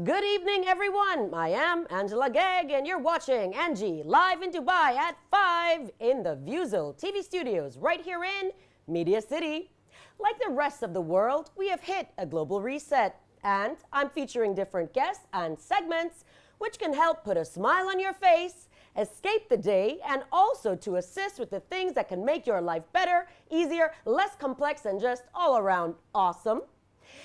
Good evening, everyone. I am Angela GEGG, and you're watching Angie live in Dubai at 5 in the Vuzel TV studios right here in Media City. Like the rest of the world, we have hit a global reset, and I'm featuring different guests and segments which can help put a smile on your face, escape the day, and also to assist with the things that can make your life better, easier, less complex, and just all around awesome.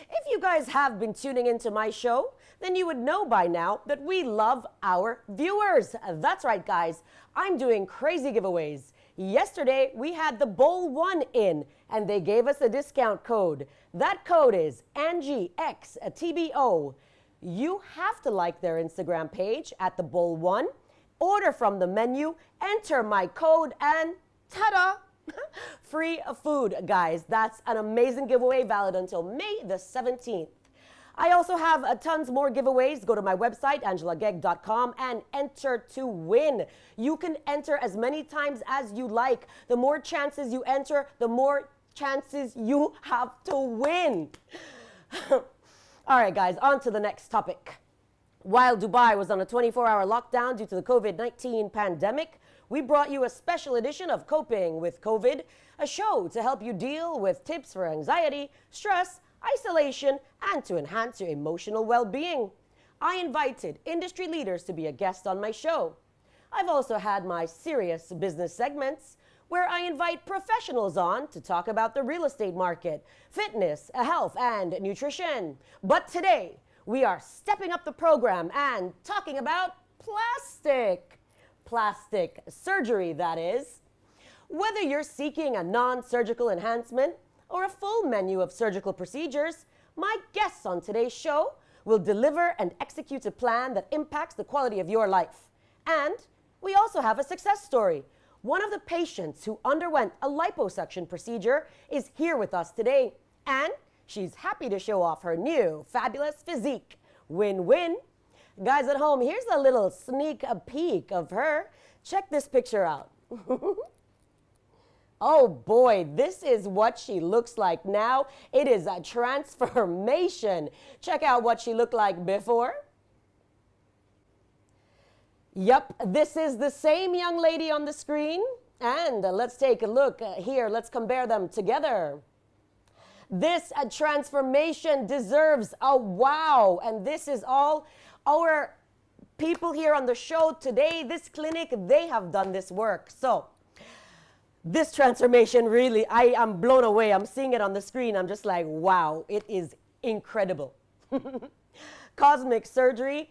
If you guys have been tuning into my show, then you would know by now that we love our viewers. That's right, guys. I'm doing crazy giveaways. Yesterday, we had the Bowl 1 in, and they gave us a discount code. That code is ANGIE You have to like their Instagram page at the Bowl 1, order from the menu, enter my code, and ta-da! Free food, guys. That's an amazing giveaway valid until May the 17th. I also have tons more giveaways. Go to my website, angelagegg.com, and enter to win. You can enter as many times as you like. The more chances you enter, the more chances you have to win. All right, guys, on to the next topic. While Dubai was on a 24-hour lockdown due to the COVID-19 pandemic, we brought you a special edition of Coping with COVID, a show to help you deal with tips for anxiety, stress, isolation, and to enhance your emotional well-being. I invited industry leaders to be a guest on my show. I've also had my serious business segments where I invite professionals on to talk about the real estate market, fitness, health, and nutrition. But today, we are stepping up the program and talking about plastic surgery, that is. Whether you're seeking a non-surgical enhancement or a full menu of surgical procedures, my guests on today's show will deliver and execute a plan that impacts the quality of your life. And we also have a success story. One of the patients who underwent a liposuction procedure is here with us today, and she's happy to show off her new fabulous physique. Win-win. Guys at home, here's a little sneak peek of her. Check this picture out. Oh boy, this is what she looks like now. It is a transformation. Check out what she looked like before. Yep, this is the same young lady on the screen. And let's take a look here. Let's compare them together. This transformation deserves a wow. And this is all our people here on the show today. This clinic, they have done this work. So this transformation really, I am blown away. I'm seeing it on the screen. I'm just like, wow, it is incredible. Cosmetic surgery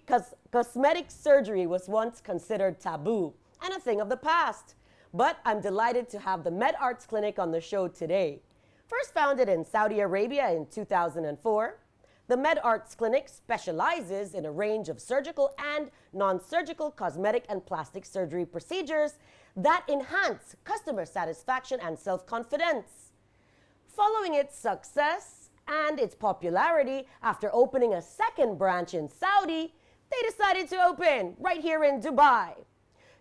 was once considered taboo and a thing of the past. But I'm delighted to have the Med Arts Clinic on the show today. First founded in Saudi Arabia in 2004, the Med Arts Clinic specializes in a range of surgical and non-surgical cosmetic and plastic surgery procedures that enhance customer satisfaction and self-confidence. Following its success and its popularity after opening a second branch in Saudi, they decided to open right here in Dubai.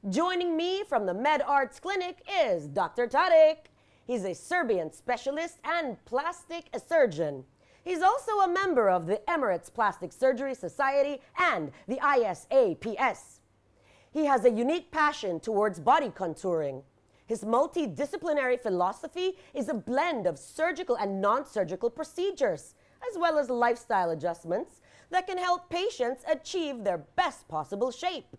Joining me from the Med Arts Clinic is Dr. Tarek. He's a Serbian specialist and plastic surgeon. He's also a member of the Emirates Plastic Surgery Society and the ISAPS. He has a unique passion towards body contouring. His multidisciplinary philosophy is a blend of surgical and non-surgical procedures, as well as lifestyle adjustments that can help patients achieve their best possible shape.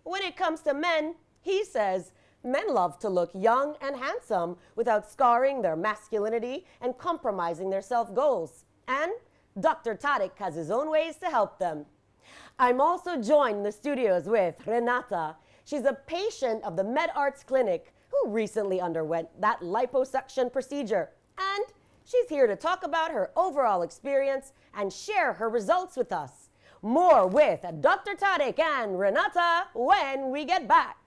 When it comes to men, he says, men love to look young and handsome without scarring their masculinity and compromising their self-goals. And Dr. Tarek has his own ways to help them. I'm also joined in the studios with Renata. She's a patient of the Med Arts Clinic who recently underwent that liposuction procedure. And she's here to talk about her overall experience and share her results with us. More with Dr. Tarek and Renata when we get back.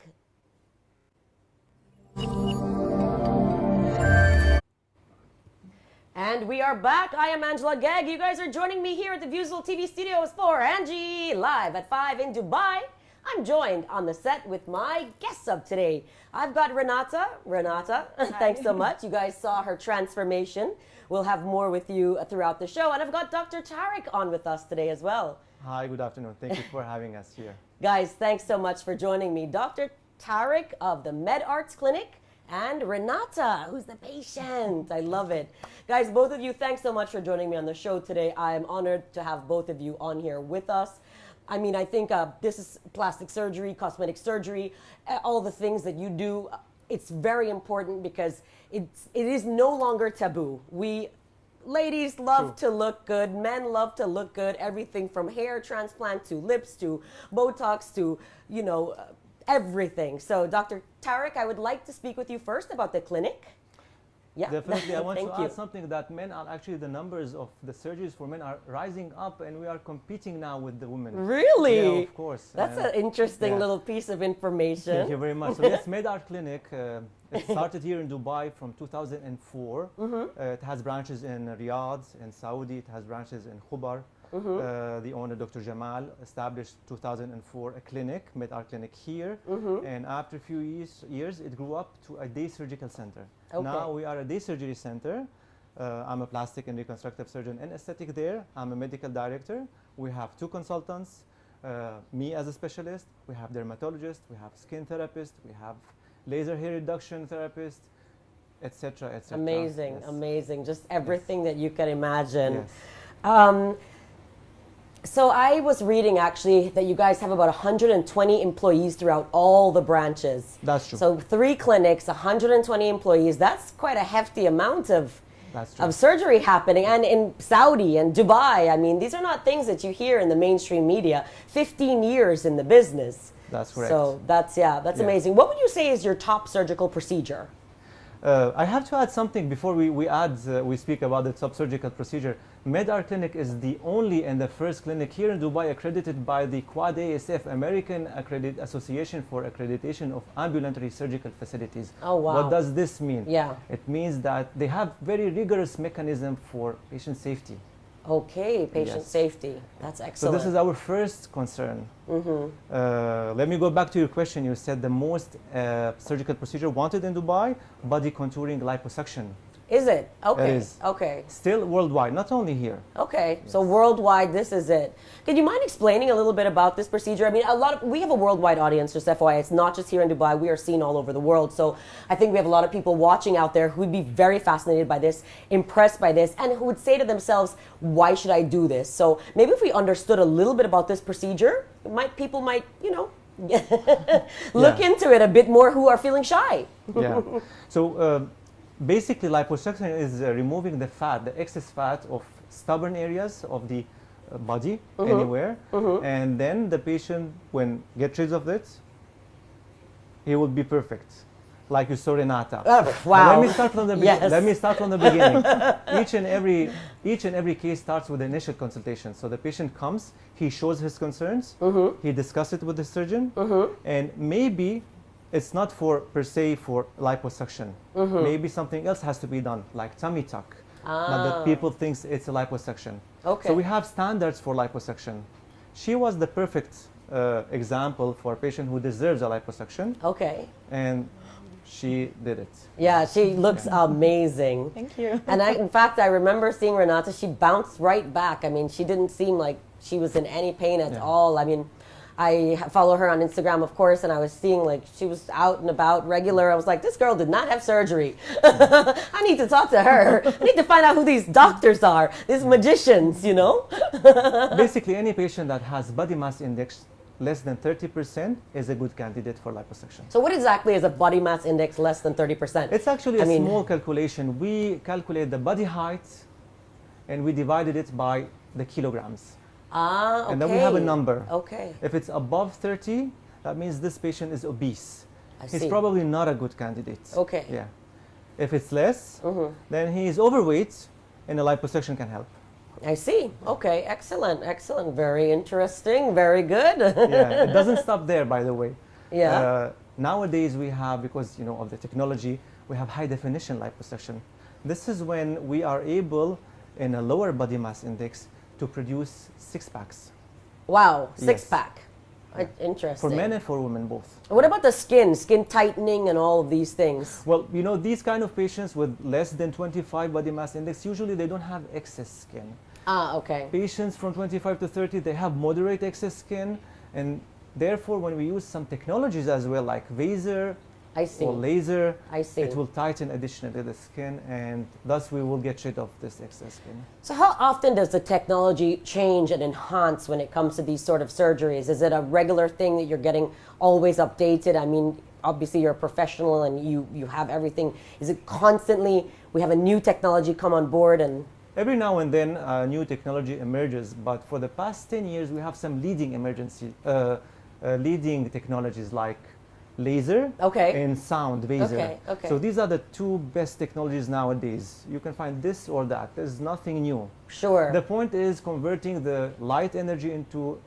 And we are back. I am Angela GEGG. You guys are joining me here at the Vuzel TV studios for Angie live at 5 in Dubai. I'm joined on the set with my guests of today. I've got Renata. Renata, thanks so much. You guys saw her transformation. We'll have more with you throughout the show. And I've got Dr. Tarek on with us today as well. Hi, good afternoon. Thank you for having us here. Guys, thanks so much for joining me. Dr. Tarek of the Med Arts Clinic and Renata, who's the patient. I love it. Guys, both of you, thanks so much for joining me on the show today. I am honored to have both of you on here with us. I mean, I think this is plastic surgery, cosmetic surgery, all the things that you do. It's very important because it is no longer taboo. Ladies love to look good, men love to look good, everything from hair transplant to lips to Botox to, everything. So Dr. Tarek, I would like to speak with you first about the clinic. Yeah. Definitely, I want to add something that men are actually, the numbers of the surgeries for men are rising up, and we are competing now with the women. Really? Yeah, of course. That's an interesting little piece of information. Thank you very much. So yes, Med Art Clinic, it started here in Dubai from 2004. It has branches in Riyadh, in Saudi. It has branches in Khubar. The owner, Dr. Jamal, established 2004 a clinic, Med Art Clinic here. And after a few years, it grew up to a day surgical center. Okay. Now we are a day surgery center. I'm a plastic and reconstructive surgeon and aesthetic there. I'm a medical director. We have 2 consultants, me as a specialist. We have dermatologist, we have skin therapist, we have laser hair reduction therapist, etc., etc. Amazing, yes. Amazing. Just everything that you can imagine. Yes. So I was reading actually that you guys have about 120 employees throughout all the branches. That's true. So 3 clinics, 120 employees. That's quite a hefty amount of surgery happening. And in Saudi and Dubai, I mean, these are not things that you hear in the mainstream media. 15 years in the business. That's correct. So that's amazing. What would you say is your top surgical procedure? I have to add something before we speak about the top surgical procedure. Med Art Clinic is the only and the first clinic here in Dubai accredited by the Quad ASF, American Association for Accreditation of Ambulatory Surgical Facilities. Oh, wow. What does this mean? Yeah. It means that they have very rigorous mechanism for patient safety. Okay, patient safety. That's excellent. So this is our first concern. Let me go back to your question. You said the most surgical procedure wanted in Dubai, body contouring liposuction. Is it? Okay. It is. Okay. Still worldwide, not only here. Okay. Yes. So worldwide, this is it. Could you mind explaining a little bit about this procedure? I mean, we have a worldwide audience, just FYI. It's not just here in Dubai. We are seen all over the world. So I think we have a lot of people watching out there who would be very fascinated by this, impressed by this, and who would say to themselves, why should I do this? So maybe if we understood a little bit about this procedure, people might, look into it a bit more who are feeling shy. Yeah. So basically, liposuction is removing the fat, the excess fat of stubborn areas of the body anywhere, and then the patient, when get rid of it, he will be perfect, like you saw Renata. Wow! Let me start from the beginning. Let me start from the beginning. Each and every case starts with initial consultation. So the patient comes, he shows his concerns, he discusses it with the surgeon, and maybe it's not per se for liposuction. Maybe something else has to be done, like tummy tuck. Not that people think it's a liposuction. Okay. So we have standards for liposuction. She was the perfect example for a patient who deserves a liposuction. Okay. And she did it. Yeah, she looks amazing. Thank you. And in fact, I remember seeing Renata, she bounced right back. I mean, she didn't seem like she was in any pain at all. I mean, I follow her on Instagram, of course, and I was seeing like she was out and about regular. I was like, this girl did not have surgery. I need to talk to her. I need to find out who these doctors are, these magicians, Basically, any patient that has body mass index less than 30% is a good candidate for liposuction. So what exactly is a body mass index less than 30%? It's actually a small calculation. We calculate the body height and we divided it by the kilograms. Okay. And then we have a number. Okay. If it's above 30, that means this patient is obese. He's probably not a good candidate. Okay. Yeah. If it's less, then he is overweight and a liposuction can help. I see. Okay. Excellent. Excellent. Very interesting. Very good. Yeah. It doesn't stop there, by the way. Yeah. Nowadays we have, because of the technology, we have high definition liposuction. This is when we are able, in a lower body mass index, to produce 6-packs. Wow, 6-pack. Yeah. Interesting. For men and for women both. What about the skin tightening and all of these things? Well, these kind of patients with less than 25 body mass index, usually they don't have excess skin. Okay. Patients from 25 to 30, they have moderate excess skin, and therefore when we use some technologies as well, like Vaser I see. or laser, I see. it will tighten additionally the skin, and thus we will get rid of this excess skin. So how often does the technology change and enhance when it comes to these sort of surgeries? Is it a regular thing that you're getting always updated? I mean, obviously you're a professional and you have everything. Is it constantly, we have a new technology come on board and... Every now and then new technology emerges, but for the past 10 years we have some leading technologies like laser and sound Vaser. Okay. So these are the two best technologies nowadays. You can find this or that. There's nothing new. Sure. The point is converting the light energy into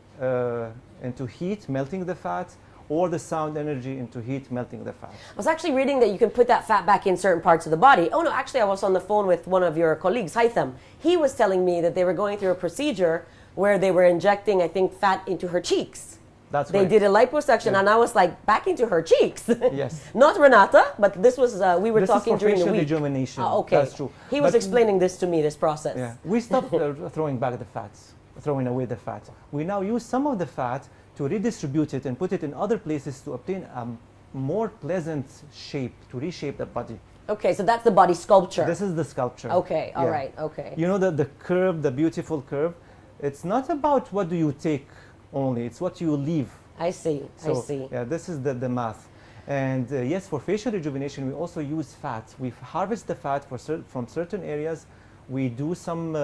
heat, melting the fat, or the sound energy into heat, melting the fat. I was actually reading that you can put that fat back in certain parts of the body. Oh no, actually I was on the phone with one of your colleagues, Haitham. He was telling me that they were going through a procedure where they were injecting, I think, fat into her cheeks. That's They right. did a liposuction, and I was like, back into her cheeks. Yes. Not Renata, but this was, we were talking during the week. Rejuvenation. Okay. That's true. He was But explaining this to me, this process. yeah, we stopped throwing back the fats, throwing away the fat. We now use some of the fat to redistribute it and put it in other places to obtain a more pleasant shape, to reshape the body. Okay, so that's the body sculpture. This is the sculpture. Okay, all Yeah. right, okay. You know the curve, the beautiful curve, it's not about what do you take only, it's what you leave. I see, So, I see. yeah, this is the math. And yes, for facial rejuvenation, we also use fat. We harvest the fat from certain areas. We do some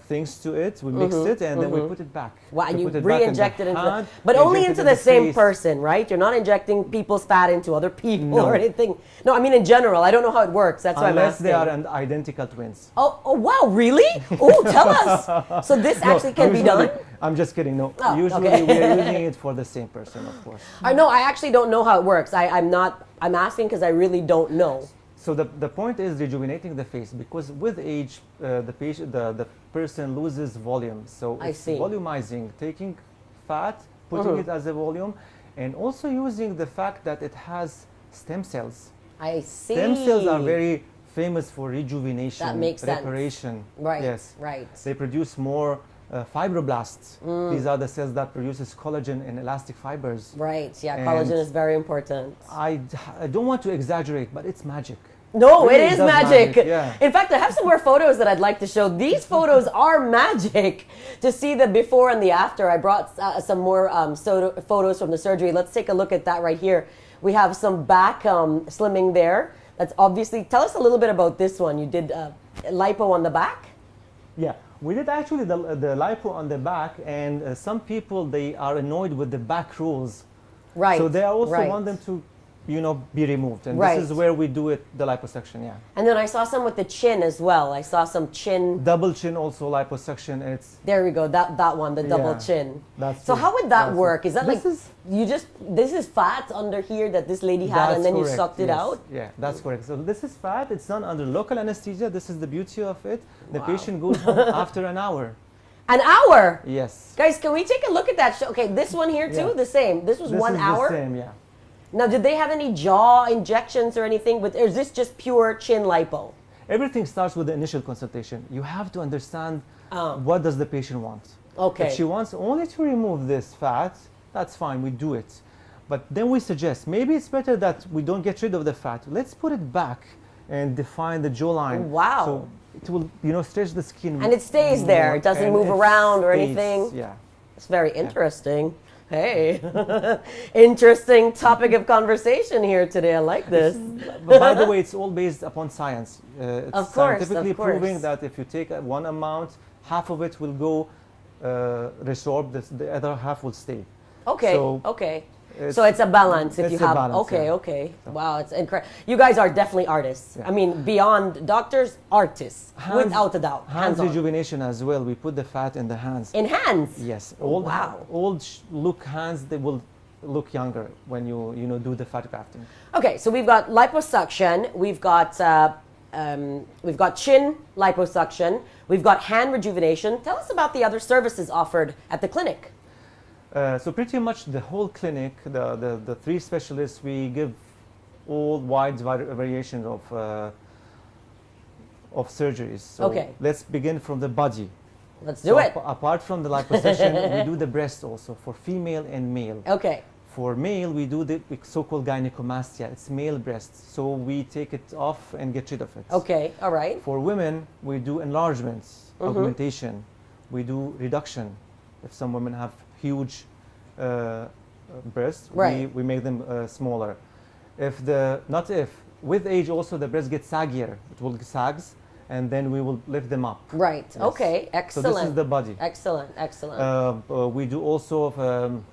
things to it. We mix it, and then we put it back. Wow, and We you put it back in the re-inject it into hand, but only inject into it in the same face. person, right? You're not injecting people's fat into other people No. or anything. No, I mean in general. I don't know how it works. That's why I'm Unless asking. they are identical twins. Oh, wow, really? Oh, tell us. So this actually can be Usually- done? I'm just kidding. No, Oh, usually okay. we are using it for the same person, of course. I know, I actually don't know how it works. I'm asking because I really don't know. So the point is rejuvenating the face, because with age the person loses volume. So I it's see. volumizing, taking fat, putting it as a volume, and also using the fact that it has stem cells. I see. Stem cells are very famous for rejuvenation, That makes sense. reparation. Right, Yes. right. They produce more fibroblasts. These are the cells that produces collagen and elastic fibers. Right, yeah, And collagen is very important. I don't want to exaggerate, but it's magic. No, Really it is does magic. yeah. In fact, I have some more photos that I'd like to show. These photos are magic. To see the before and the after, I brought some more photos from the surgery. Let's take a look at that right here. We have some back slimming there. That's obviously, tell us a little bit about this one. You did lipo on the back? Yeah, we did actually the lipo on the back, and some people, they are annoyed with the back rolls. Right. So they also right. want them to, be removed. And Right. this is where we do it, the liposuction, yeah. And then I saw some with the chin as well. I saw some chin. Double chin also liposuction, and it's... There we go. That one, the double Yeah, chin. that's So true. how would that That's work? it. Is that This like is- this is fat under here that this lady had, That's and then you correct, sucked it yes. out? Yeah, that's correct. So this is fat. It's done under local anesthesia. This is the beauty of it. The Wow. patient goes home after an hour. An hour. Yes. Guys, can we take a look at that? Okay, this one here too, Yeah. the same. This was This 1 is hour. the same, yeah. Now, did they have any jaw injections or anything? Or is this just pure chin lipo? Everything starts with the initial consultation. You have to understand what does the patient want. Okay. If she wants only to remove this fat, that's fine, we do it. But then we suggest maybe it's better that we don't get rid of the fat. Let's put it back and define the jawline. Wow. So it will, stretch the skin. And it stays there. more, It doesn't and move it around or stays, anything. Yeah. It's very interesting. Hey, interesting topic of conversation here today. I like this. But by the way, it's all based upon science. It's Of course, scientifically of course. proving that if you take one amount, half of it will go resorb, the other half will stay. Okay, So okay. it's- So it's a balance if it's you a have. balance, Okay, yeah. okay. Wow, it's incredible. You guys are definitely artists. Yeah. I mean, beyond doctors, artists, without a doubt. Hands Hands-on. rejuvenation as well. We put the fat in the hands. In hands. Yes. Oh, wow. Old look hands, they will look younger when you do the fat grafting. Okay, so we've got liposuction, we've got chin liposuction, we've got hand rejuvenation. Tell us about the other services offered at the clinic. So pretty much the whole clinic, the three specialists, we give all wide variation of surgeries. So Okay. let's begin from the body. Let's do it. Apart from the liposuction, we do the breast also for female and male. Okay. For male, we do the so-called gynecomastia. It's male breasts, so we take it off and get rid of it. Okay, all right. For women, we do enlargements, augmentation. We do reduction. If some women have huge breasts, Right. we make them smaller. With age also the breast gets saggier. It will sags, and then we will lift them up. Right. Yes. Okay. Excellent. So this is the body. Excellent. Excellent. We do also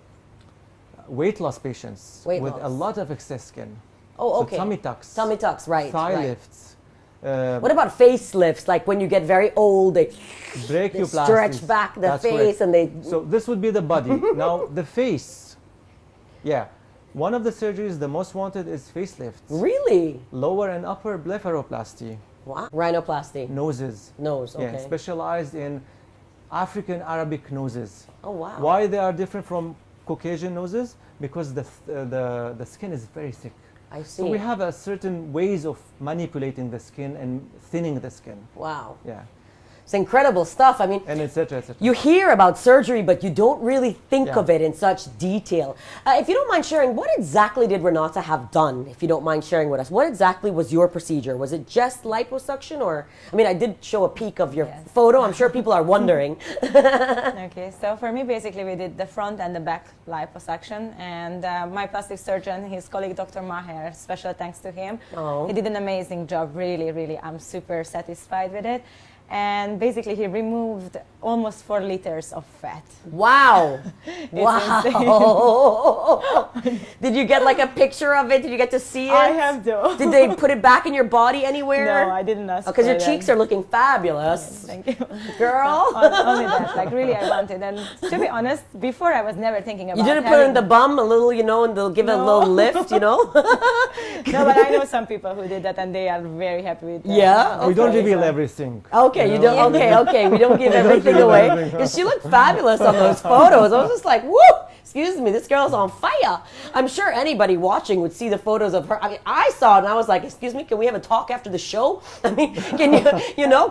weight loss patients Weight with loss. a lot of excess skin. Oh, So okay. tummy tucks, Tummy tucks. Right. thigh right. lifts, What about facelifts? Like when you get very old, they brachioplasties. stretch back the That's face correct. and they. So this would be the body. Now the face. Yeah. One of the surgeries the most wanted is facelifts. Really? Lower and upper blepharoplasty. Wow. Rhinoplasty. Noses. Nose. Okay. Yeah, specialized in African Arabic noses. Oh wow. Why they are different from Caucasian noses? Because the skin is very thick. I see. So we have a certain ways of manipulating the skin and thinning the skin. Wow. Yeah. It's incredible stuff. I mean, And etc. etc. you hear about surgery, but you don't really think Yeah. of it in such detail. If you don't mind sharing, what exactly did Renata have done? If you don't mind sharing with us, what exactly was your procedure? Was it just liposuction, or I mean, I did show a peek of your Yes. photo. I'm sure people are wondering. Okay, so for me, basically, we did the front and the back liposuction, and my plastic surgeon, his colleague, Dr. Maher, special thanks to him. Oh. He did an amazing job, really, really. I'm super satisfied with it. And basically, he removed almost 4 liters of fat. Wow. Wow. Did you get like a picture of it? Did you get to see it? I have to. Did they put it back in your body anywhere? No, I didn't ask Because your for cheeks them. are looking fabulous. Thank you. Girl. Only that, like really I wanted. And to be honest, before I was never thinking about You didn't put in the bum a little, you know, and they'll give it a No. little lift, you know? No, but I know some people who did that and they are very happy with that. Yeah? We don't Okay. reveal everything. Okay, you know? don't. Okay. We don't give everything give away everything. because she looked fabulous on those photos. I was just like, woo! Excuse me, this girl's on fire. I'm sure anybody watching would see the photos of her. I mean, I saw it and I was like, excuse me, can we have a talk after the show? I mean, can you, you know?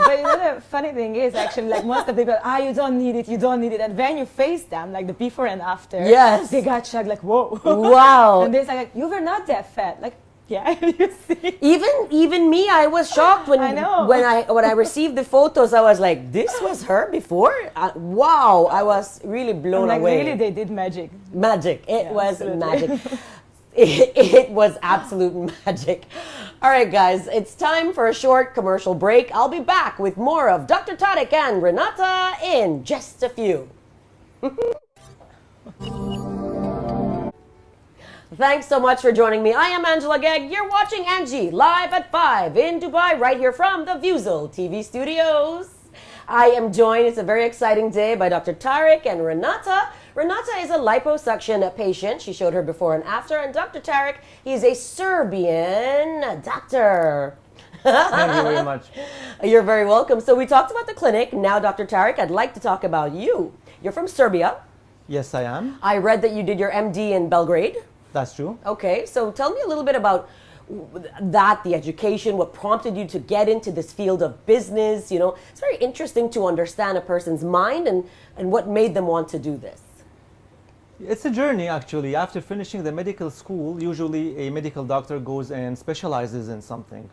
But you know the funny thing is actually like most of the people, you don't need it, you don't need it. And when you face them, like the before and after, Yes. they got shocked like, whoa. Wow. And they're like, you were not that fat. Like, yeah, you see. Even me, I was shocked when I know. when I received the photos. I was like, this was her before. Wow, I was really blown Like away. really, they did magic. Magic. It Yeah, was absolutely. magic. It was absolute magic. All right, guys, it's time for a short commercial break. I'll be back with more of Dr. Tarek and Renata in just a few. Thanks so much for joining me. I am Angela GEGG. You're watching Angie live at 5 in Dubai, right here from the Vuzel TV studios. I am joined, it's a very exciting day, by Dr. Tarek and Renata. Renata is a liposuction patient. She showed her before and after. And Dr. Tarek, he's a Serbian doctor. Thank you very much. You're very welcome. So we talked about the clinic. Now, Dr. Tarek, I'd like to talk about you. You're from Serbia. Yes, I am. I read that you did your MD in Belgrade. That's true. Okay, so tell me a little bit about that, the education, what prompted you to get into this field of business. You know, it's very interesting to understand a person's mind and what made them want to do this. It's a journey, actually. After finishing the medical school, usually a medical doctor goes and specializes in something.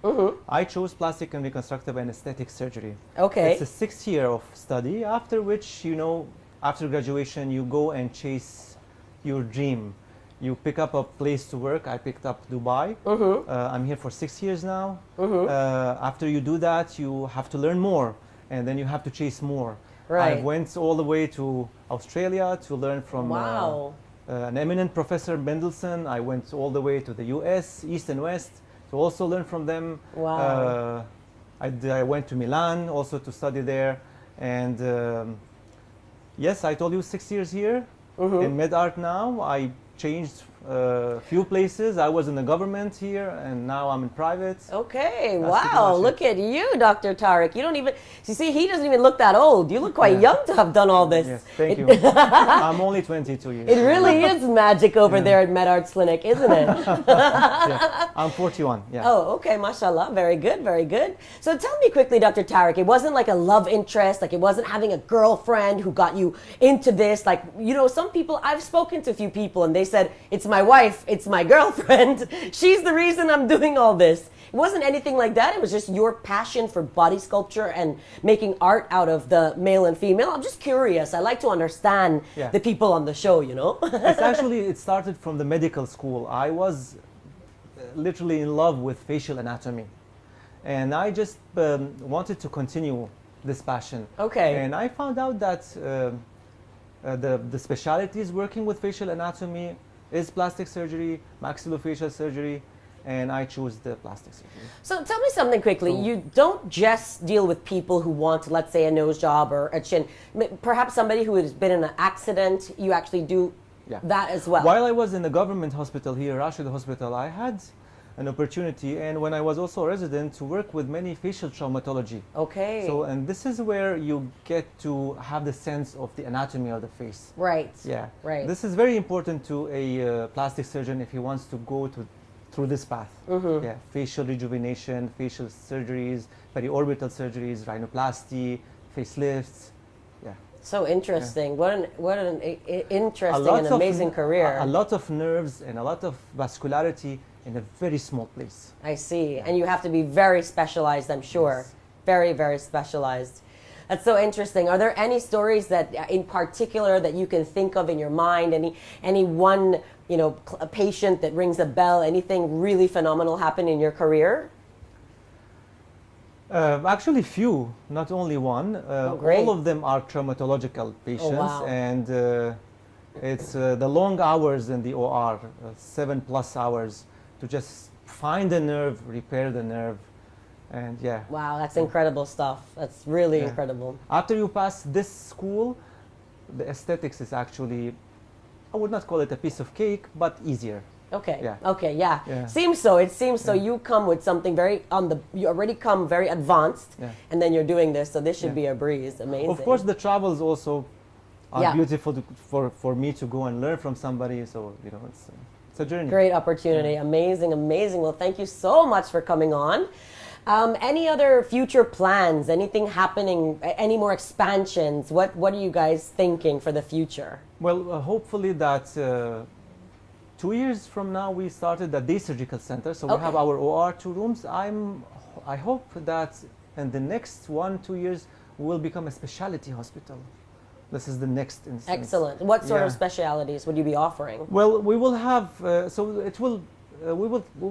I chose plastic and reconstructive and aesthetic surgery. Okay. It's a 6 year of study, after which, you know, after graduation, you go and chase your dream. You pick up a place to work. I picked up Dubai. I'm here for 6 years now. After you do that, you have to learn more, and then you have to chase more. Right. I went all the way to Australia to learn from Wow. an eminent professor, Mendelssohn. I went all the way to the US, East and West, to also learn from them. Wow. I went to Milan also to study there. And yes, I told you 6 years here in med art now. I changed few places. I was in the government here, and now I'm in private. Okay, That's wow, pretty much look at you, Dr. Tarek. You don't even, you see, he doesn't even look that old. You look quite young to have done all this. Yes, thank you. I'm only 22 years. It really is magic over there at MedArts Clinic, isn't it? Yeah, I'm 41. Yeah. Oh, okay, mashallah. Very good, very good. So tell me quickly, Dr. Tarek, it wasn't like a love interest, like it wasn't having a girlfriend who got you into this. Like, you know, some people, I've spoken to a few people and they said, it's my wife, it's my girlfriend. She's the reason I'm doing all this. It wasn't anything like that. It was just your passion for body sculpture and making art out of the male and female. I'm just curious. I like to understand the people on the show, you know? It's actually, it started from the medical school. I was literally in love with facial anatomy. And I just wanted to continue this passion. Okay. And I found out that the specialties working with facial anatomy is plastic surgery, maxillofacial surgery, and I choose the plastic surgery. So tell me something quickly. So, you don't just deal with people who want, let's say, a nose job or a chin. Perhaps somebody who has been in an accident, you actually do that as well. While I was in the government hospital here, Rashid Hospital, I had an opportunity, and when I was also a resident, to work with many facial traumatology. Okay. So, and this is where you get to have the sense of the anatomy of the face. Right. Yeah. Right. This is very important to a plastic surgeon if he wants to go through this path. Mm-hmm. Yeah. Facial rejuvenation, facial surgeries, periorbital surgeries, rhinoplasty, facelifts. Yeah. So interesting. What an interesting and amazing career. A lot of nerves and a lot of vascularity in a very small place. I see. And you have to be very specialized, I'm sure. Yes. Very, very specialized. That's so interesting. Are there any stories that in particular that you can think of in your mind? Any one, you know, a patient that rings a bell? Anything really phenomenal happen in your career? Actually few, not only one. All of them are traumatological patients, and it's the long hours in the OR, 7+ hours, to just find the nerve, repair the nerve, and Wow, that's incredible stuff. That's really incredible. After you pass this school, the aesthetics is actually, I would not call it a piece of cake, but easier. Okay. Yeah. Okay. Yeah. Seems so. It seems so. You come with something you already come very advanced, and then you're doing this. So this should be a breeze. Amazing. Of course, the travels also are beautiful for me to go and learn from somebody. So you know, it's a journey. Great opportunity. Amazing. Amazing. Well, thank you so much for coming on. Any other future plans? Anything happening? Any more expansions? What are you guys thinking for the future? Well, hopefully that 2 years from now we started the day surgical center. So we have our OR 2 rooms. I hope that in the next 1-2 years we will become a specialty hospital. This is the next instance. Excellent. What sort of specialities would you be offering? Well, we will have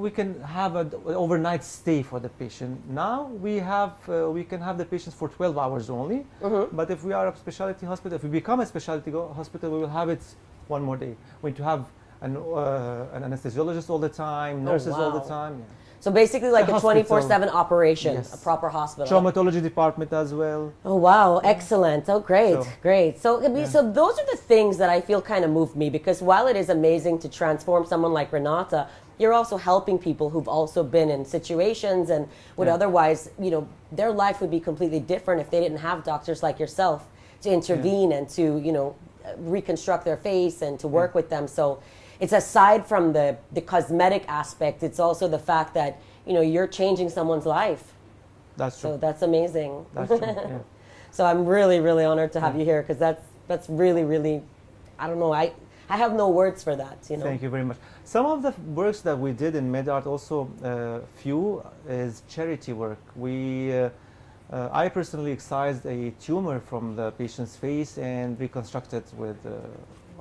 we can have an overnight stay for the patient. Now we can have the patients for 12 hours only. But if we are a specialty hospital, if we become a specialty hospital, we will have it one more day. We need to have an anesthesiologist all the time, nurses all the time. Yeah. So basically like a 24/7 operation, a proper hospital. Traumatology department as well. Oh, wow. Excellent. Oh, great. Great. So those are the things that I feel kind of moved me, because while it is amazing to transform someone like Renata, you're also helping people who've also been in situations and would otherwise, you know, their life would be completely different if they didn't have doctors like yourself to intervene and to, you know, reconstruct their face and to work with them. So it's aside from the cosmetic aspect, it's also the fact that, you know, you're changing someone's life. That's true. So that's amazing. That's true, yeah. So I'm really, really honored to have you here, because that's really, really, I don't know, I have no words for that, you know. Thank you very much. Some of the works that we did in MedArt also, few is charity work. I personally excised a tumor from the patient's face and reconstructed with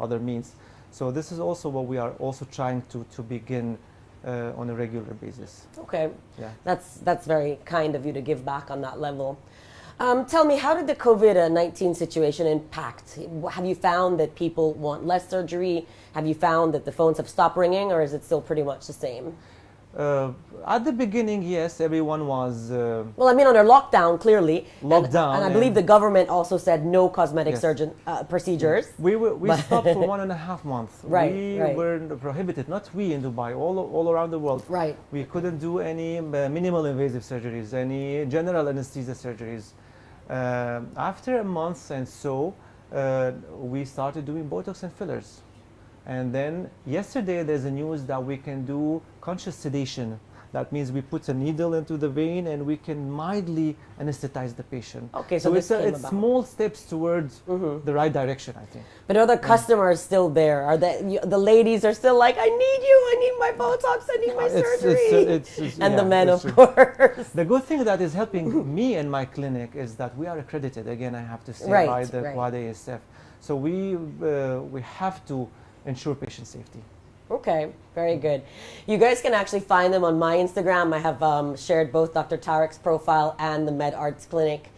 other means. So this is also what we are also trying to begin on a regular basis. Okay. Yeah. That's very kind of you to give back on that level. Tell me, how did the COVID-19 situation impact? Have you found that people want less surgery? Have you found that the phones have stopped ringing, or is it still pretty much the same? At the beginning, yes, everyone was Well, I mean, under lockdown, clearly. Lockdown, And I believe the government also said no cosmetic Yes. surgeon procedures. we stopped for 1.5 months. Right, We right. were prohibited, not we in Dubai, all around the world. Right. We couldn't do any minimal invasive surgeries, any general anesthesia surgeries. After a month and so, we started doing Botox and fillers. And then yesterday there's a news that we can do conscious sedation. That means we put a needle into the vein and we can mildly anesthetize the patient. Okay, so this came it's about. small steps towards the right direction, I think. But are the customers still there? Are the ladies are still like, I need you, I need my Botox, I need my surgery. And the men, of course. The good thing that is helping me and my clinic is that we are accredited. Again, I have to say, Right, by the right. Quad ASF. So we have to ensure patient safety. Okay, very good. You guys can actually find them on my Instagram. I have shared both Dr. Tarek's profile and the Med Arts Clinic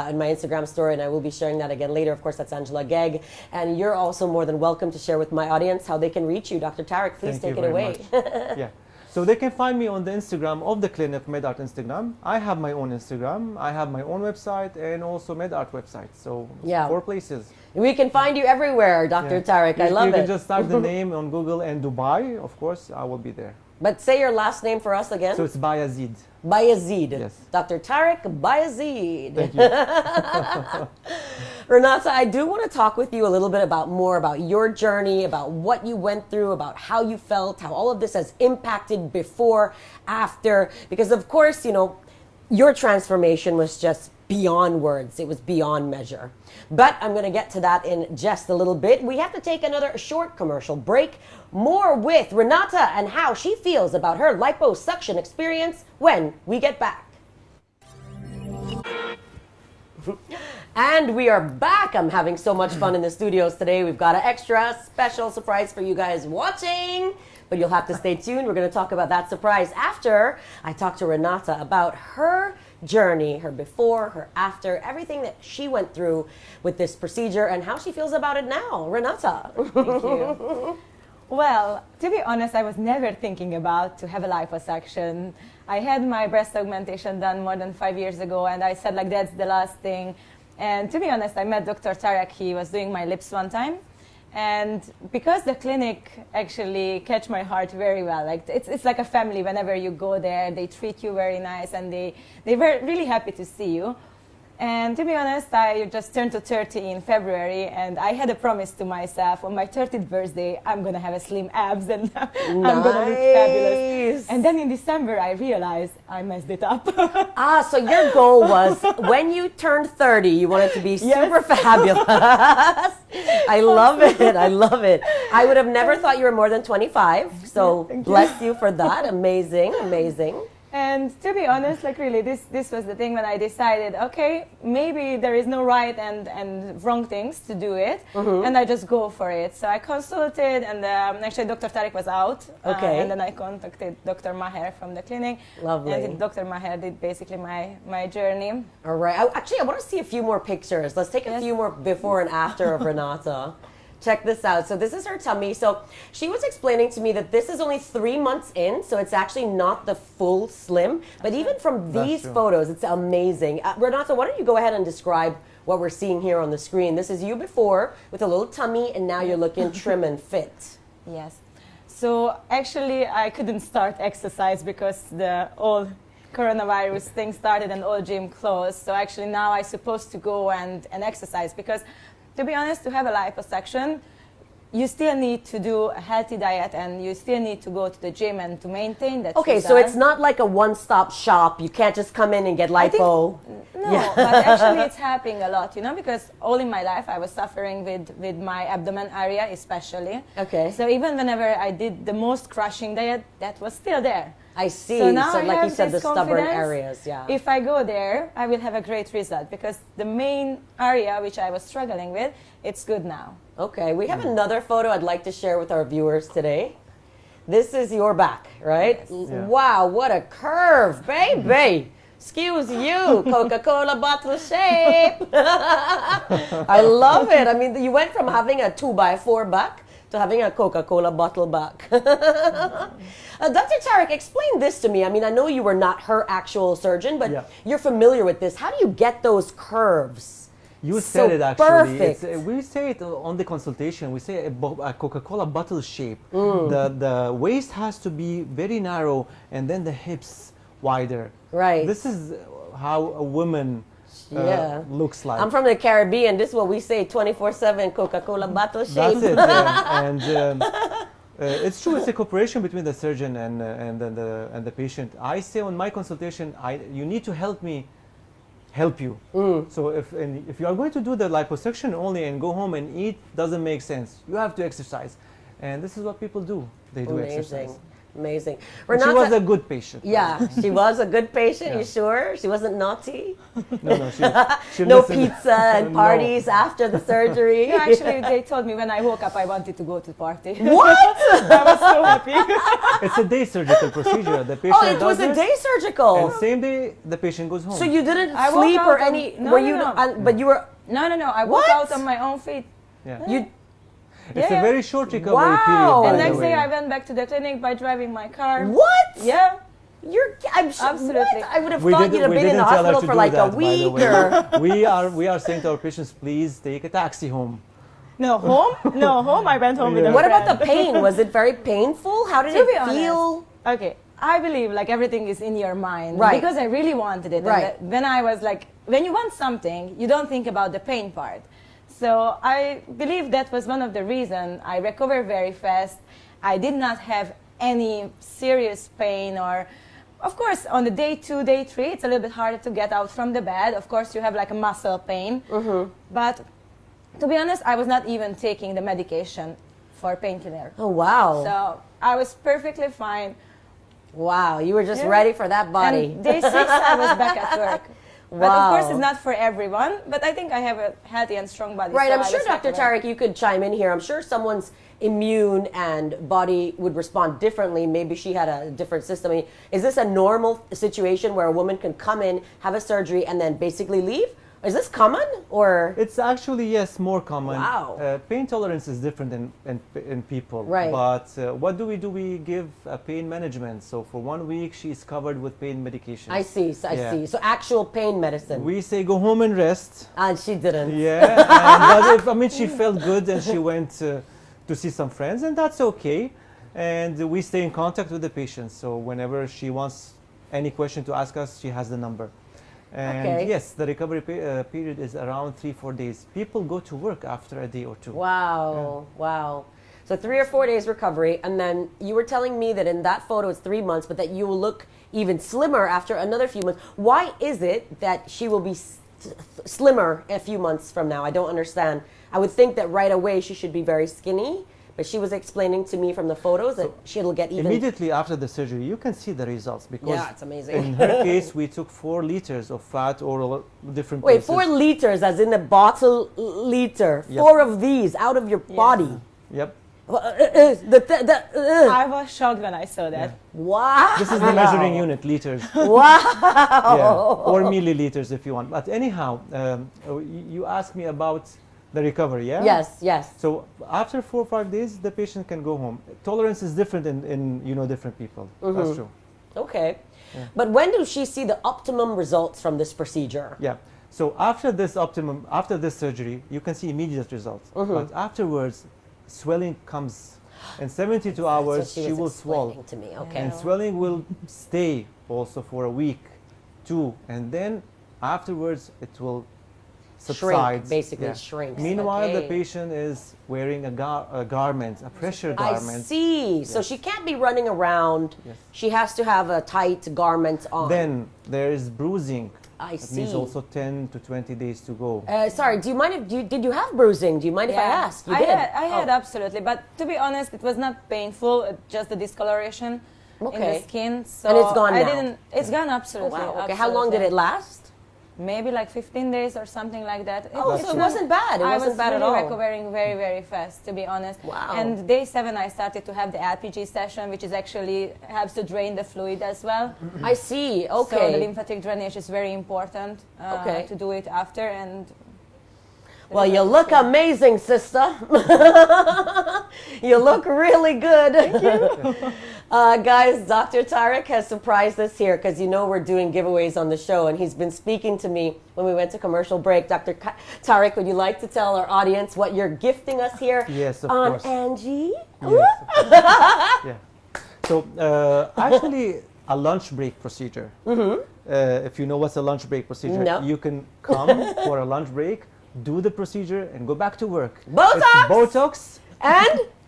in my Instagram story, and I will be sharing that again later. Of course, that's Angela GEGG. And you're also more than welcome to share with my audience how they can reach you. Dr. Tarek, please Thank take you it very away. much. Yeah. So they can find me on the Instagram of the clinic, MedArt Instagram. I have my own Instagram. I have my own website and also MedArt website. So Yeah. 4 places. We can find you everywhere, Dr. Yeah. Tarek. I You love can it. just type the name on Google and Dubai. Of course, I will be there. But say your last name for us again. So it's Bayazid. Bayazid. Yes. Dr. Tarek Bayazid. Thank you. Renata, I do want to talk with you a little bit more about your journey, about what you went through, about how you felt, how all of this has impacted before, after, because of course, you know, your transformation was just beyond words. It was beyond measure. But I'm going to get to that in just a little bit. We have to take another short commercial break. More with Renata and how she feels about her liposuction experience when we get back. And we are back. I'm having so much fun in the studios today. We've got an extra special surprise for you guys watching, but you'll have to stay tuned. We're going to talk about that surprise after I talk to Renata about her journey, her before, her after, everything that she went through with this procedure and how she feels about it now. Renata. Thank you. Well, to be honest, I was never thinking about to have a liposuction. I had my breast augmentation done more than 5 years ago, and I said, like, that's the last thing. And to be honest, I met Dr. Tarek. He was doing my lips one time. And because the clinic actually catch my heart very well, like it's like a family. Whenever you go there, they treat you very nice, and they were really happy to see you. And to be honest, I just turned to 30 in February, and I had a promise to myself on my 30th birthday, I'm gonna have a slim abs and I'm gonna look fabulous. And then in December, I realized I messed it up. So your goal was when you turned 30, you wanted to be super fabulous. I love it. I love it. I would have never thought you were more than 25. So bless you for that. Amazing, amazing. And to be honest, like really, this was the thing when I decided, okay, maybe there is no right and wrong things to do it, and I just go for it. So I consulted, and actually Dr. Tarek was out, and then I contacted Dr. Maher from the clinic. Lovely. And Dr. Maher did basically my journey. All right. I want to see a few more pictures. Let's take a few more before and after of Renata. Check this out. So this is her tummy. So she was explaining to me that this is only 3 months in, so it's actually not the full slim. But even from these photos, it's amazing. Renata, why don't you go ahead and describe what we're seeing here on the screen? This is you before with a little tummy, and now you're looking trim and fit. Yes. So actually, I couldn't start exercise because the all coronavirus thing started and all gym closed. So actually now I'm supposed to go and exercise because, to be honest, to have a liposuction, you still need to do a healthy diet and you still need to go to the gym and to maintain that. Okay, so it's not like a one-stop shop. You can't just come in and get lipo. No, but actually it's happening a lot, you know, because all in my life I was suffering with my abdomen area especially. Okay. So even whenever I did the most crushing diet, that was still there. I see. So now like you said, the stubborn areas, If I go there, I will have a great result because the main area which I was struggling with, it's good now. Okay, we have another photo I'd like to share with our viewers today. This is your back, right? Yes. Yeah. Wow, what a curve, baby. Excuse you, Coca-Cola bottle shape. I love it. I mean, you went from having a 2x4 back to having a Coca-Cola bottle back. Dr. Tarek, explain this to me. I mean, I know you were not her actual surgeon, but Yeah. you're familiar with this. How do you get those curves? You So said it actually. perfect. We say it on the consultation. We say a Coca-Cola bottle shape. Mm. The waist has to be very narrow, and then the hips wider. Right. This is how a woman Yeah. looks like. I'm from the Caribbean. This is what we say, 24/7 Coca-Cola bottle shape. That's it. Yeah. And it's true. It's a cooperation between the surgeon and the patient. I say on my consultation, you need to help me help you. So if you are going to do the liposuction only and go home and eat, doesn't make sense. You have to exercise, and this is what people do. They do exercise. Amazing. But she was a good patient. Yeah, she was a good patient. Yeah. You sure? She wasn't naughty? No, she No listened. pizza and No. parties after the surgery? Yeah, actually, they told me when I woke up, I wanted to go to the party. What? I was so happy. It's a day surgical procedure. The patient Oh, it was does a it, day surgical. and same day the patient goes home. So you didn't I woke sleep out or on- any? no, were no, you? no. But you were. No, I woke What? out on my own feet. Yeah. You. It's Yeah. a very short recovery Wow. period. by And the next day, way. I went back to the clinic by driving my car. What? Yeah. You're. I'm sure. Absolutely. What? I would have thought you'd have been in the tell her hospital to for do like a that, by the week way. or. we are saying to our patients, please take a taxi home. No, home? No, home. I went home with a Yeah. What about friend. the pain? Was it very painful? How did To it be honest, feel? Okay, I believe like everything is in your mind. Right. Because I really wanted it. Right. And when I was like, when you want something, you don't think about the pain part. So I believe that was one of the reasons I recovered very fast. I did not have any serious pain or, of course, on the day 2, day 3, it's a little bit harder to get out from the bed. Of course, you have like a muscle pain. But to be honest, I was not even taking the medication for painkiller. Oh wow! So I was perfectly fine. Wow, you were just Yeah. ready for that body. And day 6, I was back at work. But of course, Wow. it's not for everyone. But I think I have a healthy and strong body. Right, so I'm I sure, was Dr. happy. Tarek, you could chime in here. I'm sure someone's immune and body would respond differently. Maybe she had a different system. I mean, is this a normal situation where a woman can come in, have a surgery, and then basically leave? Is this common or? It's actually, yes, more common. Wow. Pain tolerance is different in people. Right. But what do? We give pain management. So for 1 week, she's covered with pain medication. I see, so I Yeah. see. So actual pain medicine. We say go home and rest. And she didn't. Yeah. But she felt good and she went to see some friends, and that's okay. And we stay in contact with the patient. So whenever she wants any question to ask us, she has the number. And Okay. yes, the recovery period is around 3-4 days. People go to work after a day or two. Wow, wow. So 3 or 4 days recovery, and then you were telling me that in that photo it's 3 months, but that you will look even slimmer after another few months. Why is it that she will be slimmer a few months from now? I don't understand. I would think that right away she should be very skinny, but she was explaining to me from the photos that she'll get even. Immediately after the surgery, you can see the results because Yeah, it's amazing. in her case, we took 4 liters of fat or different Wait, places. 4 liters, as in a bottle liter. Yep. 4 of these out of your body. Yep. I was shocked when I saw that. Wow. This is the measuring unit, liters. Wow. Yeah, or milliliters if you want. But anyhow, you asked me about the recovery, yeah? Yes, yes. So after 4 or 5 days, the patient can go home. Tolerance is different in different people. That's true. Okay. But when do she see the optimum results from this procedure? Yeah. So after this surgery, you can see immediate results. But afterwards, swelling comes. In 72 hours, That's what she was will swell. explaining to me. Okay. And swelling will stay also for a week, 2, and then afterwards it will subside. Basically shrinks. Meanwhile, the Okay. patient is wearing a garment, a pressure I garment. see. So she can't be running around. Yes. She has to have a tight garment on. Then there is bruising. I It means see. also 10 to 20 days to go. Sorry, do you mind if did you have bruising? Do you mind if I ask? You I did. had, I had Oh. absolutely, but to be honest, it was not painful. Just the discoloration in Okay. the skin. So And it's gone I now? didn't. It's gone Oh, absolutely. wow. Okay. How long did it last? Maybe like 15 days or something like that. Oh, so it wasn't bad. It I wasn't was bad at really all. recovering very, very fast, to be honest. Wow. And day 7, I started to have the LPG session, which is actually helps to drain the fluid as well. I see. So the Okay. lymphatic drainage is very important Okay. to do it after. And Well, you look amazing, sister. You look really good. Thank you. Guys, Dr. Tarek has surprised us here because you know we're doing giveaways on the show, and he's been speaking to me when we went to commercial break. Dr. Tarek, would you like to tell our audience what you're gifting us here Yes, of on course. ANGIE? Yes, yeah. So actually, a lunch break procedure. If you know what's a lunch break procedure, No. you can come for a lunch break, do the procedure, and go back to work. Botox! It's Botox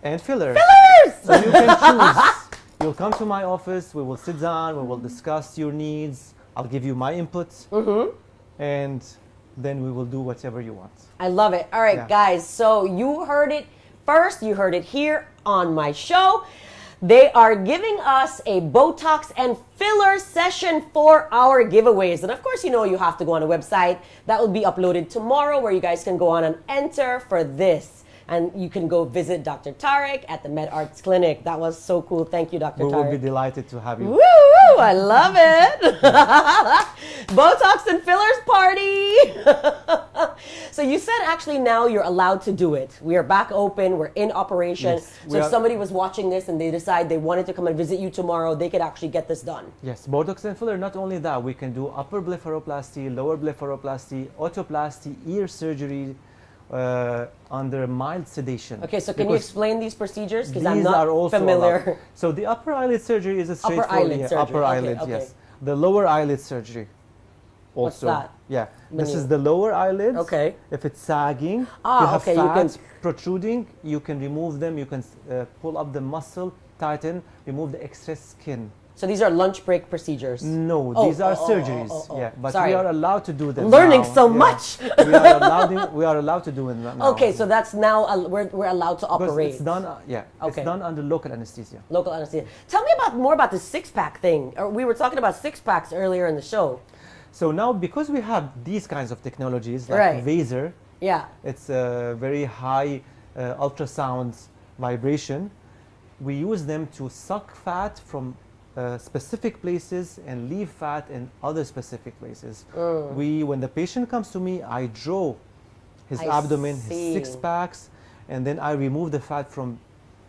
And filler. fillers! So you can choose. You'll come to my office, we will sit down, we will discuss your needs, I'll give you my inputs, and then we will do whatever you want. I love it. All right, Yeah. guys. So you heard it first. You heard it here on my show. They are giving us a Botox and filler session for our giveaways. And of course, you know you have to go on a website. That will be uploaded tomorrow where you guys can go on and enter for this. And you can go visit Dr. Tarek at the Med Arts Clinic. That was so cool. Thank you, Dr. We Tarek. will be delighted to have you. Woo, woo, I love it. Botox and fillers party. So you said actually now you're allowed to do it. We are back open. We're in operation. Yes, so if somebody was watching this and they decide they wanted to come and visit you tomorrow, they could actually get this done. Yes, Botox and filler, not only that, we can do upper blepharoplasty, lower blepharoplasty, otoplasty, ear surgery, under mild sedation. Okay, so can you Because explain these procedures? Because these I'm are not also familiar. allowed. So the upper eyelid surgery is a straightforward eyelid surgery. upper Okay, eyelid, okay. yes. The lower eyelid surgery. What's Also, that? yeah, this Menu. is the lower eyelids. Okay. If it's sagging, Ah, you have okay, you can- fats protruding, you can remove them. You can pull up the muscle, tighten, remove the excess skin. So these are lunch break procedures. No, Oh, these are oh, oh, surgeries. oh, oh, oh. Yeah, but Sorry. we are allowed to do them. Learning now. so Yeah. much. we are allowed to do it now. Okay, so that's now, we're allowed to Because operate. it's done. Okay. It's done under local anesthesia. Local anesthesia. Tell me more about the six-pack thing. We were talking about six-packs earlier in the show. So now, because we have these kinds of technologies like Right. Vaser, Yeah. it's a very high ultrasound vibration. We use them to suck fat from specific places and leave fat in other specific places. When the patient comes to me, I draw his I abdomen, see. his six packs, and then I remove the fat from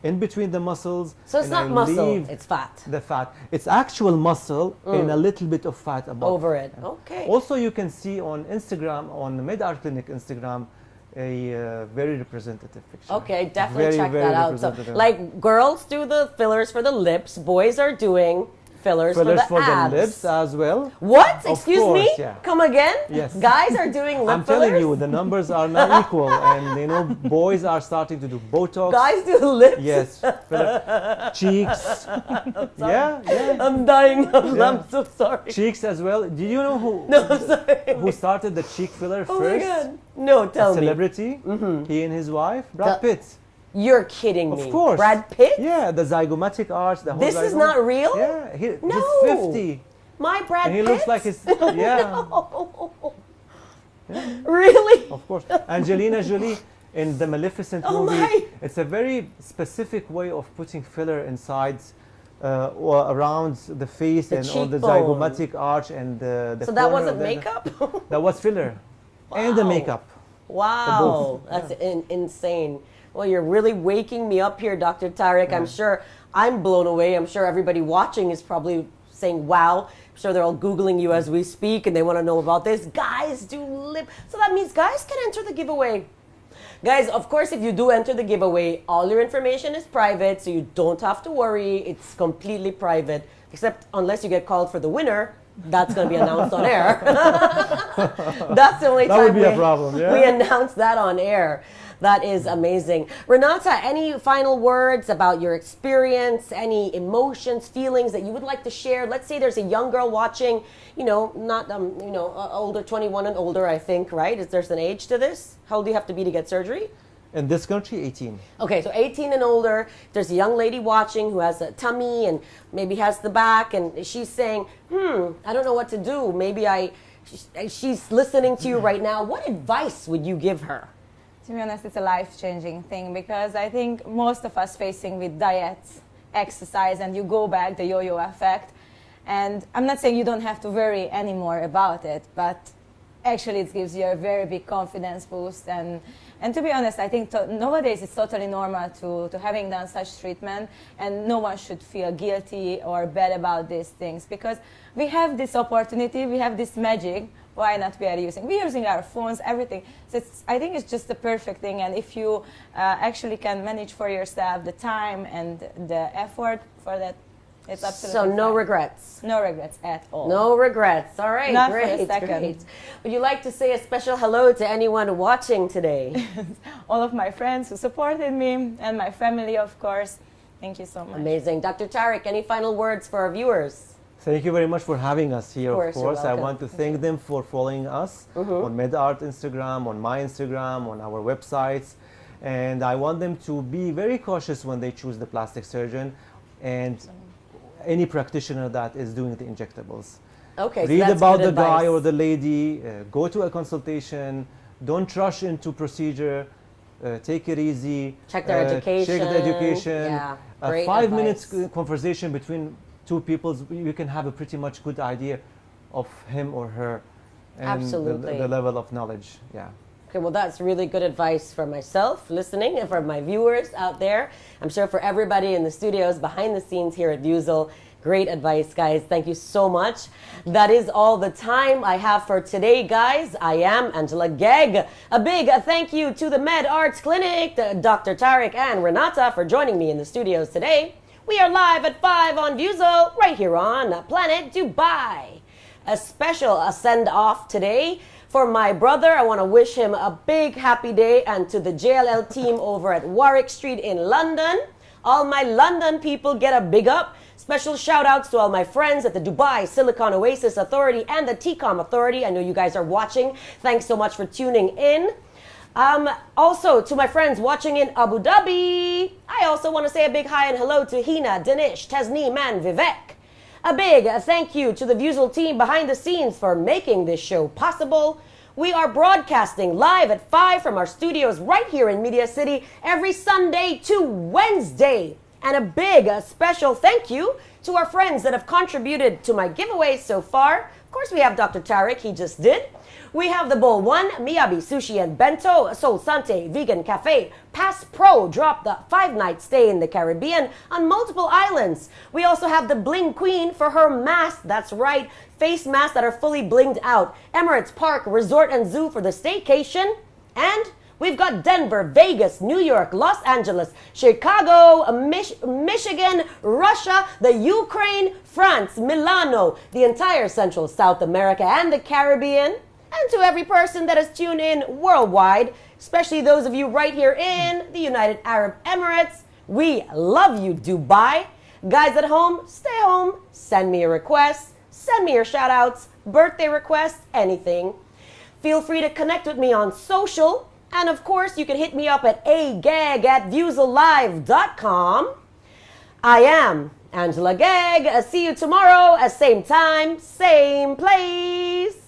in between the muscles. So it's and not I muscle, leave it's fat. the fat. It's actual muscle and a little bit of fat above. Over it. Okay. Also, you can see on Instagram, on the Med Art Clinic Instagram, a very representative picture. Okay, definitely Very, check very that out. So, representative. like, girls do the fillers for the lips, boys are doing fillers Fillers for the abs. lips as well. What? Of Excuse course, me? yeah. Come again? Yes. Guys are doing lip I'm fillers? telling you, the numbers are not equal, and you know, boys are starting to do Botox. Guys do lips? Yes, cheeks. Yeah, yeah. I'm dying of Yeah. I'm so sorry. Cheeks as well. Did you know who No, I'm sorry. who started the cheek filler Oh my first? God. No, A tell me. celebrity. He and his wife, Brad The- Pitt. You're kidding me. Of course. Brad Pitt? Yeah, the zygomatic arch. The whole This is zygoma. not real? Yeah, No. he's 50, My Brad and he Pitt? looks like his. Yeah, Really? of course. Angelina Jolie in the Maleficent Oh movie. my. It's a very specific way of putting filler inside or around the face The and on the cheekbone. zygomatic arch and the. So that corner wasn't of the- makeup? That was filler, and the Wow. makeup. Wow, that's insane. Well, you're really waking me up here, Dr. Tarek. I'm sure I'm blown away. I'm sure everybody watching is probably saying, wow. I'm sure they're all Googling you as we speak and they want to know about this. Guys do lip. So that means guys can enter the giveaway. Guys, of course, if you do enter the giveaway, all your information is private, so you don't have to worry. It's completely private, except unless you get called for the winner. That's going to be announced on air. That's the only That time would be a problem, yeah. we announce that on air. That is amazing. Renata, any final words about your experience, any emotions, feelings that you would like to share? Let's say there's a young girl watching, not, older, 21 and older, I think, right? There's an age to this? How old do you have to be to get surgery? In this country, 18. Okay, so 18 and older, there's a young lady watching who has a tummy and maybe has the back, and she's saying, I don't know what to do. Maybe she's listening to you right now. What advice would you give her? To be honest, it's a life-changing thing because I think most of us facing with diets, exercise, and you go back, the yo-yo effect. And I'm not saying you don't have to worry anymore about it, but actually it gives you a very big confidence boost. And to be honest, I think nowadays it's totally normal to having done such treatment, and no one should feel guilty or bad about these things, because we have this opportunity, we have this magic. Why not we're using our phones, everything. So I think it's just the perfect thing, and if you actually can manage for yourself the time and the effort for that, it's absolutely So no fine. regrets. No regrets at all. No regrets. All right, Not for great, a second. great. Would you like to say a special hello to anyone watching today? All of my friends who supported me and my family, of course. Thank you so much. Amazing. Dr. Tarek, any final words for our viewers? Thank you very much for having us here, Of course, you're I welcome. want to thank them for following us on MedArt Instagram, on my Instagram, on our websites. And I want them to be very cautious when they choose the plastic surgeon and any practitioner that is doing the injectables. Okay, so Read that's about good the guy advice. or the lady, go to a consultation, don't rush into procedure, take it easy. Check their education. Check the education. Yeah, A great 5 advice. minutes conversation between two people, you can have a pretty much good idea of him or her and Absolutely. the level of knowledge. Yeah. Okay, well, that's really good advice for myself listening and for my viewers out there. I'm sure for everybody in the studios, behind the scenes here at Vuzel. Great advice, guys. Thank you so much. That is all the time I have for today, guys. I am Angela GEGG. A big thank you to the Med Arts Clinic, to Dr. Tarek and Renata for joining me in the studios today. We are live at 5 on Vuzel, right here on Planet Dubai. A special send-off today for my brother. I want to wish him a big happy day, and to the JLL team over at Warwick Street in London. All my London people get a big up. Special shout outs to all my friends at the Dubai Silicon Oasis Authority and the TCOM Authority. I know you guys are watching. Thanks so much for tuning in. Also, to my friends watching in Abu Dhabi, I also want to say a big hi and hello to Hina, Danish, Tasneem, and Vivek. A big thank you to the Vuzel team behind the scenes for making this show possible. We are broadcasting live at 5 from our studios right here in Media City every Sunday to Wednesday. And a big special thank you to our friends that have contributed to my giveaways so far. Of course, we have Dr. Tarek, he just did. We have the Bowl 1, Miyabi Sushi and Bento, Sol Sante Vegan Cafe, Pass Pro dropped the 5-night stay in the Caribbean on multiple islands. We also have the Bling Queen for her mask, that's right, face masks that are fully blinged out. Emirates Park Resort and Zoo for the staycation. And we've got Denver, Vegas, New York, Los Angeles, Chicago, Michigan, Russia, the Ukraine, France, Milano, the entire Central South America and the Caribbean. And to every person that has tuned in worldwide, especially those of you right here in the United Arab Emirates, we love you, Dubai. Guys at home, stay home, send me a request, send me your shout outs, birthday requests, anything. Feel free to connect with me on social. And of course, you can hit me up at agag@vuzellive.com. I am Angela GEGG. See you tomorrow at same time, same place.